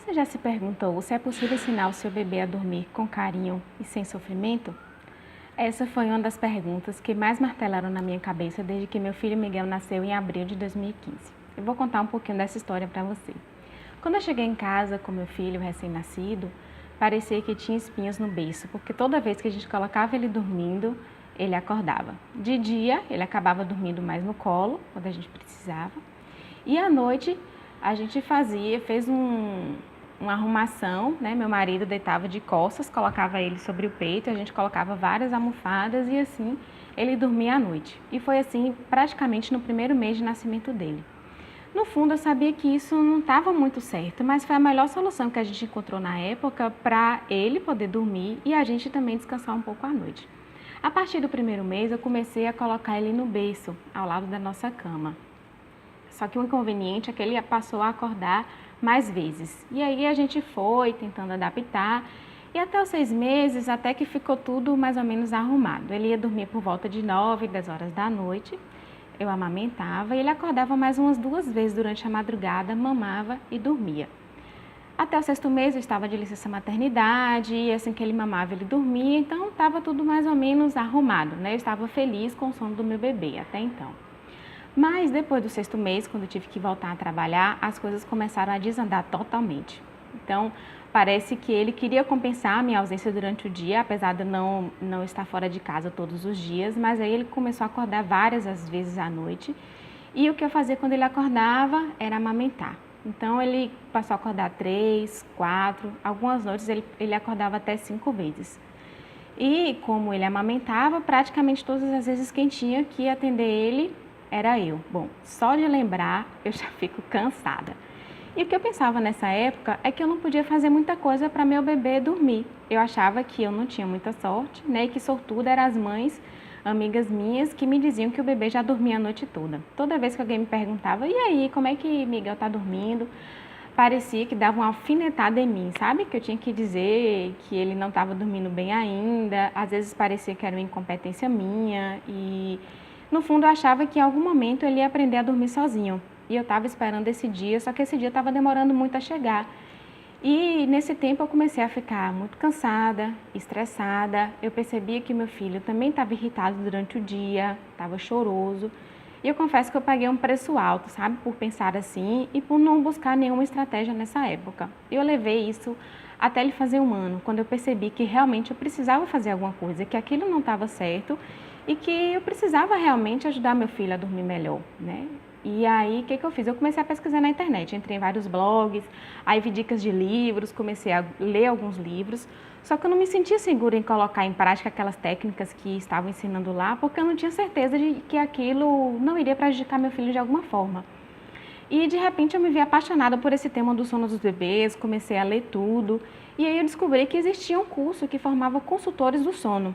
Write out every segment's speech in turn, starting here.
Você já se perguntou se é possível ensinar o seu bebê a dormir com carinho e sem sofrimento? Essa foi uma das perguntas que mais martelaram na minha cabeça desde que meu filho Miguel nasceu em abril de 2015. Eu vou contar um pouquinho dessa história para você. Quando eu cheguei em casa com meu filho recém-nascido, parecia que tinha espinhos no beiço, porque toda vez que a gente colocava ele dormindo, ele acordava. De dia, ele acabava dormindo mais no colo, quando a gente precisava, e à noite a gente fez uma arrumação, né? Meu marido deitava de costas, colocava ele sobre o peito, a gente colocava várias almofadas e assim ele dormia à noite. E foi assim praticamente no primeiro mês de nascimento dele. No fundo eu sabia que isso não estava muito certo, mas foi a melhor solução que a gente encontrou na época para ele poder dormir e a gente também descansar um pouco à noite. A partir do primeiro mês eu comecei a colocar ele no berço, ao lado da nossa cama. Só que o inconveniente é que ele passou a acordar mais vezes. E aí a gente foi tentando adaptar e até os 6 meses, até que ficou tudo mais ou menos arrumado. Ele ia dormir por volta de 9, 10 horas da noite, eu amamentava e ele acordava mais umas 2 vezes durante a madrugada, mamava e dormia. Até o 6º mês eu estava de licença maternidade e assim que ele mamava ele dormia, então estava tudo mais ou menos arrumado, né? Eu estava feliz com o sono do meu bebê até então. Mas depois do 6º mês, quando eu tive que voltar a trabalhar, as coisas começaram a desandar totalmente. Então, parece que ele queria compensar a minha ausência durante o dia, apesar de não estar fora de casa todos os dias, mas aí ele começou a acordar várias às vezes à noite. E o que eu fazia quando ele acordava era amamentar. Então, ele passou a acordar 3, 4, algumas noites ele acordava até 5 vezes. E como ele amamentava, praticamente todas as vezes quem tinha que atender ele era eu. Bom, só de lembrar eu já fico cansada. E o que eu pensava nessa época é que eu não podia fazer muita coisa para meu bebê dormir. Eu achava que eu não tinha muita sorte, né? E que sortuda eram as mães, amigas minhas, que me diziam que o bebê já dormia a noite toda. Toda vez que alguém me perguntava, e aí, como é que Miguel tá dormindo? Parecia que dava uma alfinetada em mim, sabe? Que eu tinha que dizer que ele não estava dormindo bem ainda. Às vezes parecia que era uma incompetência minha e no fundo eu achava que em algum momento ele ia aprender a dormir sozinho. E eu estava esperando esse dia, só que esse dia estava demorando muito a chegar. E nesse tempo eu comecei a ficar muito cansada, estressada. Eu percebia que meu filho também estava irritado durante o dia, estava choroso. E eu confesso que eu paguei um preço alto, sabe, por pensar assim e por não buscar nenhuma estratégia nessa época. Eu levei isso até ele fazer 1 ano, quando eu percebi que realmente eu precisava fazer alguma coisa, que aquilo não estava certo e que eu precisava realmente ajudar meu filho a dormir melhor, né? E aí, o que eu fiz? Eu comecei a pesquisar na internet, entrei em vários blogs, aí vi dicas de livros, comecei a ler alguns livros, só que eu não me sentia segura em colocar em prática aquelas técnicas que estavam ensinando lá, porque eu não tinha certeza de que aquilo não iria prejudicar meu filho de alguma forma. E de repente eu me vi apaixonada por esse tema do sono dos bebês, comecei a ler tudo, e aí eu descobri que existia um curso que formava consultores do sono.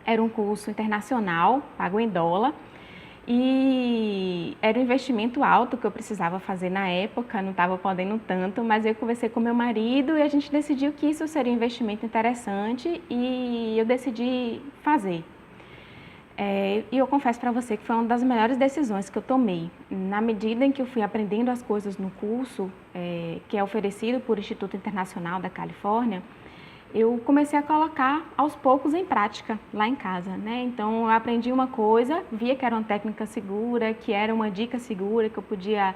Era um curso internacional, pago em dólar, e era um investimento alto que eu precisava fazer na época, não estava podendo tanto, mas eu conversei com meu marido e a gente decidiu que isso seria um investimento interessante e eu decidi fazer. E eu confesso para você que foi uma das melhores decisões que eu tomei. Na medida em que eu fui aprendendo as coisas no curso, que é oferecido por Instituto Internacional da Califórnia, eu comecei a colocar aos poucos em prática lá em casa, né? Então eu aprendi uma coisa, via que era uma técnica segura, que era uma dica segura, que eu podia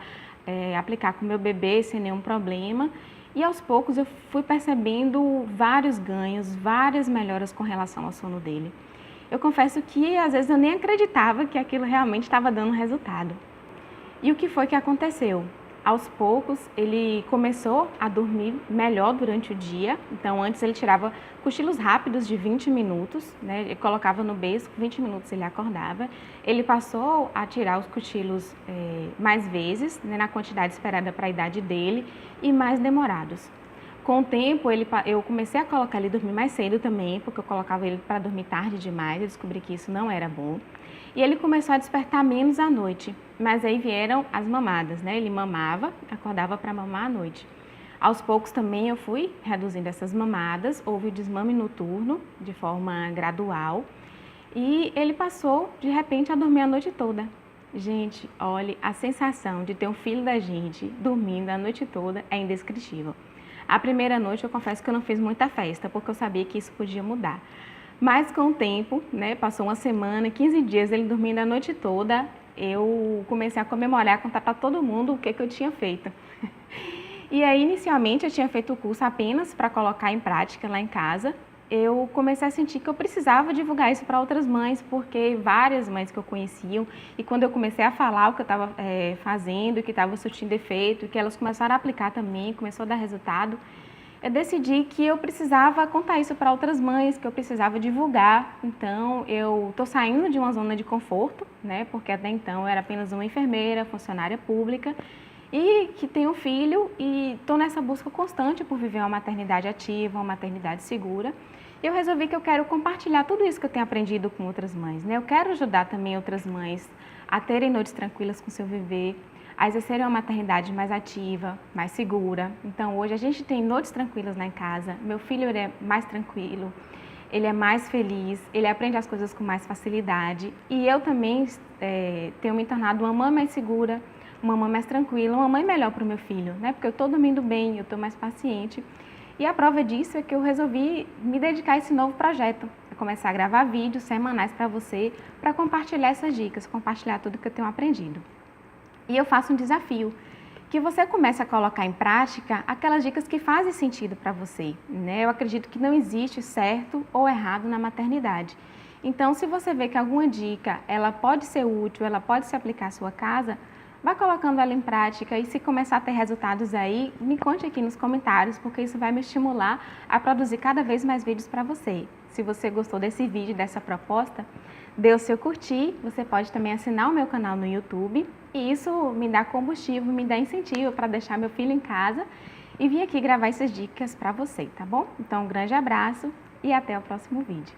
aplicar com o meu bebê sem nenhum problema. E aos poucos eu fui percebendo vários ganhos, várias melhoras com relação ao sono dele. Eu confesso que às vezes eu nem acreditava que aquilo realmente estava dando resultado. E o que foi que aconteceu? Aos poucos, ele começou a dormir melhor durante o dia. Então, antes ele tirava cochilos rápidos de 20 minutos, né? Ele colocava no berço, 20 minutos ele acordava. Ele passou a tirar os cochilos mais vezes, né? Na quantidade esperada para a idade dele e mais demorados. Com o tempo, eu comecei a colocar ele dormir mais cedo também, porque eu colocava ele para dormir tarde demais, eu descobri que isso não era bom. E ele começou a despertar menos à noite, mas aí vieram as mamadas, né? Ele mamava, acordava para mamar à noite. Aos poucos também eu fui reduzindo essas mamadas, houve o desmame noturno de forma gradual e ele passou de repente a dormir a noite toda. Gente, olha, a sensação de ter um filho da gente dormindo a noite toda é indescritível. A primeira noite eu confesso que eu não fiz muita festa, porque eu sabia que isso podia mudar. Mas com o tempo, né, passou uma semana, 15 dias, ele dormindo a noite toda, eu comecei a comemorar, contar para todo mundo o que eu tinha feito. E aí, inicialmente, eu tinha feito o curso apenas para colocar em prática lá em casa. Eu comecei a sentir que eu precisava divulgar isso para outras mães, porque várias mães que eu conheciam, e quando eu comecei a falar o que eu estava fazendo, que estava surtindo efeito, que elas começaram a aplicar também, começou a dar resultado, eu decidi que eu precisava contar isso para outras mães, que eu precisava divulgar. Então, eu estou saindo de uma zona de conforto, né, porque até então eu era apenas uma enfermeira, funcionária pública, e que tenho um filho e estou nessa busca constante por viver uma maternidade ativa, uma maternidade segura. E eu resolvi que eu quero compartilhar tudo isso que eu tenho aprendido com outras mães, né? Eu quero ajudar também outras mães a terem noites tranquilas com seu bebê, a exercerem uma maternidade mais ativa, mais segura. Então, hoje a gente tem noites tranquilas lá em casa. Meu filho ele é mais tranquilo, ele é mais feliz, ele aprende as coisas com mais facilidade. E eu também tenho me tornado uma mãe mais segura, uma mãe mais tranquila, uma mãe melhor para o meu filho, né? Porque eu estou dormindo bem, eu estou mais paciente. E a prova disso é que eu resolvi me dedicar a esse novo projeto, a começar a gravar vídeos semanais para você, para compartilhar essas dicas, compartilhar tudo que eu tenho aprendido. E eu faço um desafio, que você comece a colocar em prática aquelas dicas que fazem sentido para você, né? Eu acredito que não existe certo ou errado na maternidade. Então, se você vê que alguma dica, ela pode ser útil, ela pode se aplicar à sua casa, vá colocando ela em prática e se começar a ter resultados aí, me conte aqui nos comentários, porque isso vai me estimular a produzir cada vez mais vídeos para você. Se você gostou desse vídeo, dessa proposta, dê o seu curtir, você pode também assinar o meu canal no YouTube e isso me dá combustível, me dá incentivo para deixar meu filho em casa e vir aqui gravar essas dicas para você, tá bom? Então, um grande abraço e até o próximo vídeo.